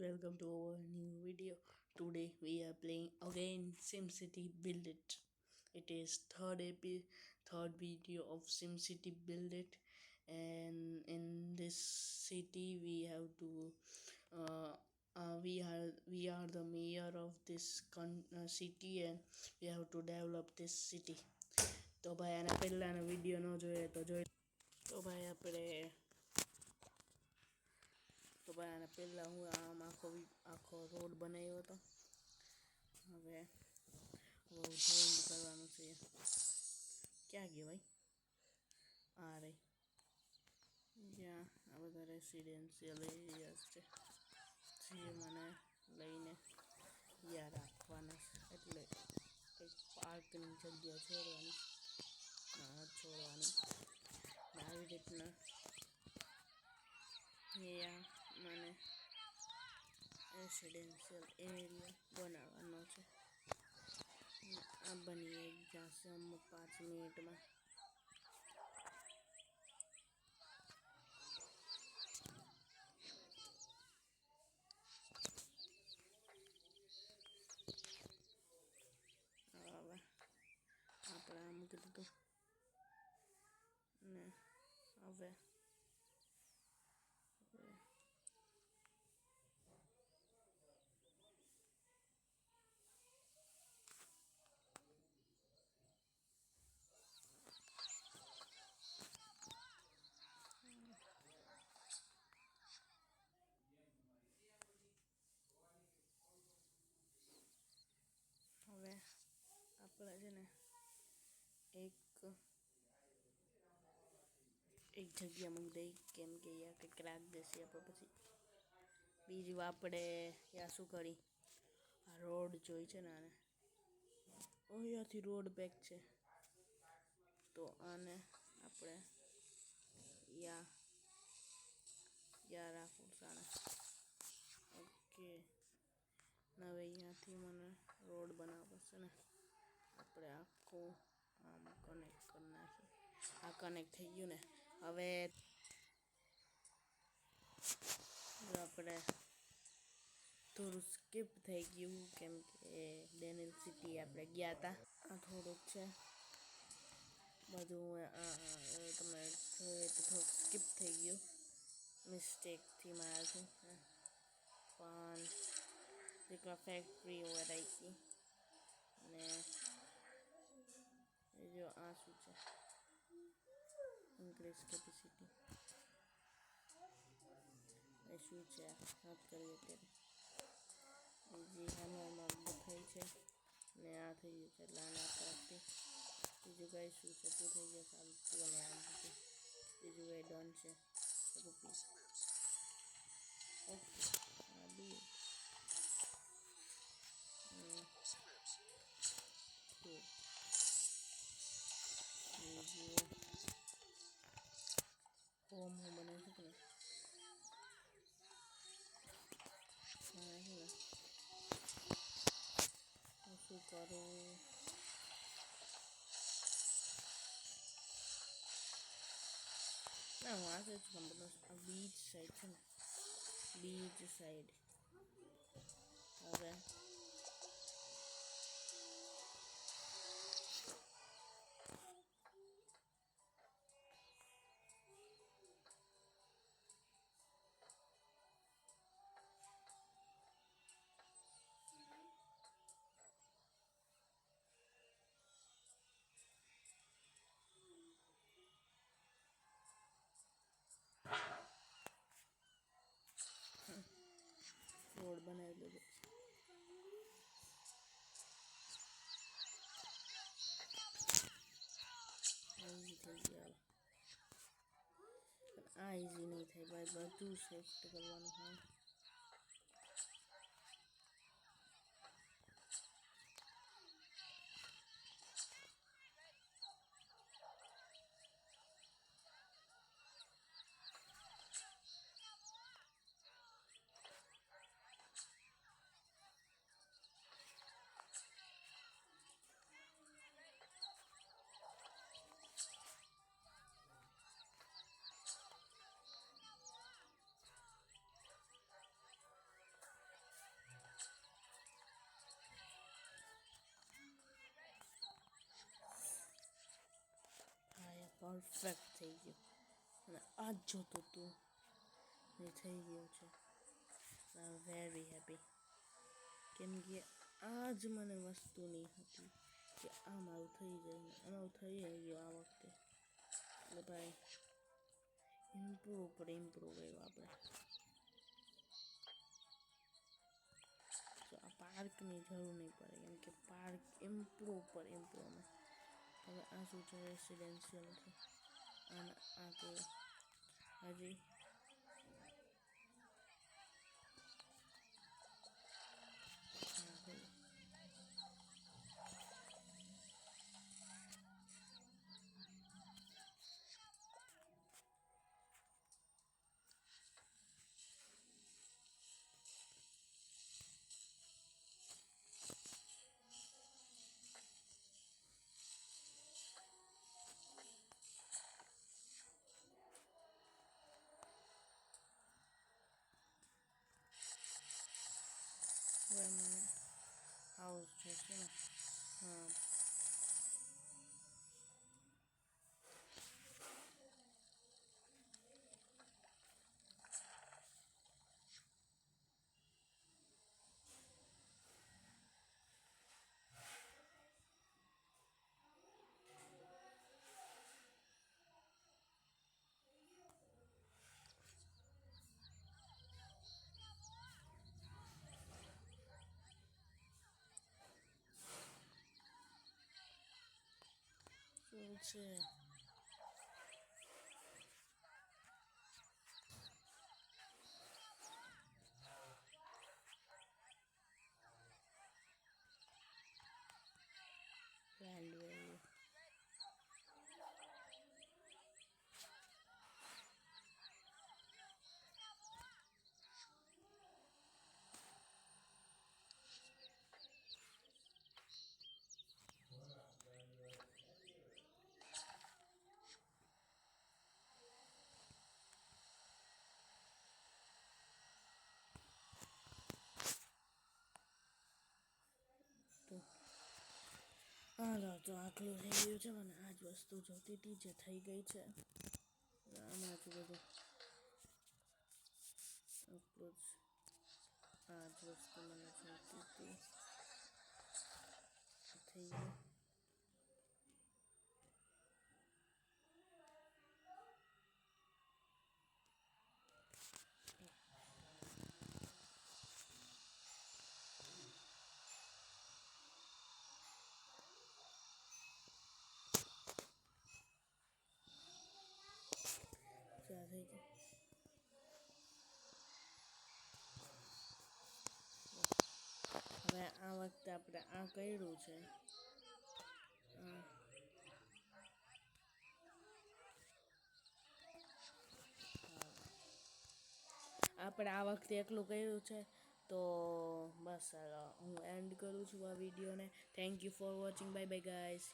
welcome to our new video. Today we are playing again SimCity Build It. It is third video of SimCity Build It, and in this city we have to we are the mayor of this city, and we have to develop this city. તો ભાઈ આના પહેલાંનો video ન જોઈએ તો જોઈ. તો ભાઈ આપણે આના પહેલાં હું આમ આખો રોડ બનાવ્યો હતો. હવે જોઈન્ટ કરવાનું છે. ક્યાં ગયો ભાઈ? આ રહી જ્યાં આ બધા રેસિડેન્શિયલ એરિયાઝ છે, જે મને લઈને ત્યાં રાખવાના છે. એટલે કંઈક પાર્કની જગ્યા છોડવાની આવી રીતના ત્યાં મને રેસિડેન્શિયલ એરિયા બનાવવાનો છે. આ બની જશે અમુક 5 મિનિટમાં. હવે આપણે આમ કીધું ને હવે આપણે છે ને એક જગ્યા મૂકી દઈ, કેમ કે યા કંઈક રાખ દેશે આપણે. પછી બીજું આપણે યા શું કરી, આ રોડ જોઈ છે ને, આને અહીંયાથી રોડ પેક છે, તો આને આપણે યા રાખવું સારા. ઓકે, હવે અહીંયાથી મને રોડ બનાવવો પડશે ને. આપણે આખું આમ કનેક્ટ કરી નાખીએ. આ કનેક્ટ થઈ ગયું ને. હવે આપણે થોડું સ્કીપ થઈ ગયું, કેમ કે ડેનિયલ સિટી આપણે ગયા હતા. આ થોડુંક છે બધું, તમે જોઈએ તો થોડુંક સ્કીપ થઈ ગયું મિસ્ટેકથી મારાથી. પણ જેટલા ફેક્ટરી વરાઈ ને એ જો આ શું છે, ઇન્ક્રીઝ કેપેસિટી એ શું છે, વાત કરીએ અત્યારે. બીજી હેમરમાં થઈ છે ને આ થઈ ગયું છે, એટલે આના તરફથી બીજું કંઈ શું છે, તું થઈ ગયો સારું. તું અને આ બીજું કંઈ ડન છે રૂપીસ. ઓકે, આ બી બીજું હોમ હું બનાવી શકું ને. શું કરું? ના, હું આ સાઈડ છું, આ બીચ સાઈડ છે ને, બીચ સાઈડ. હવે રોડ બનાવી લીધો. ઇઝી થઈ ગયા. આ ઇઝી નહીં થાય ભાઈ, બધું સેફ્ટ કરવાનું હોય. પરફેક્ટ થઈ ગયું અને આ જ જોતું તું એ થઈ ગયું છે. વેરી હેપી કેમ કે આ જ મને વસ્તુ નહીં હતી કે આ મારું થઈ જાય ને અમારું થઈ ગયું આ વખતે. એટલે ભાઈ ઇમ્પ્રૂવ પર ઇમ્પ્રૂવ કર્યું આપણે. તો આ પાર્કની જરૂર નહીં પડે કેમ કે પાર્ક ઇમ્પ્રૂવ પર ઇમ્પ્રૂવમેન્ટ. હવે આ શું છે રેસિડેન્શિયલ છે અને આ તો હજી હવે મને હાઉસ જોશે ને. હા શું છે વેલ્યુ તો હાલો તો આટલું થઈ ગયું છે મને આ જ વસ્તુ જોતી હતી જે થઈ ગઈ છે. આમાં જ બધું એટલું જ આ જ વસ્તુ મને જોઈતી હતી થઈ ગયું. ચા થઈ ગયું. હવે આ વખતે આપણે આ કર્યું છે આપણે આ વખતે એટલું કર્યું છે. તો બસ હું એન્ડ કરું છું આ વિડીયોને. Thank you for watching. Bye bye guys.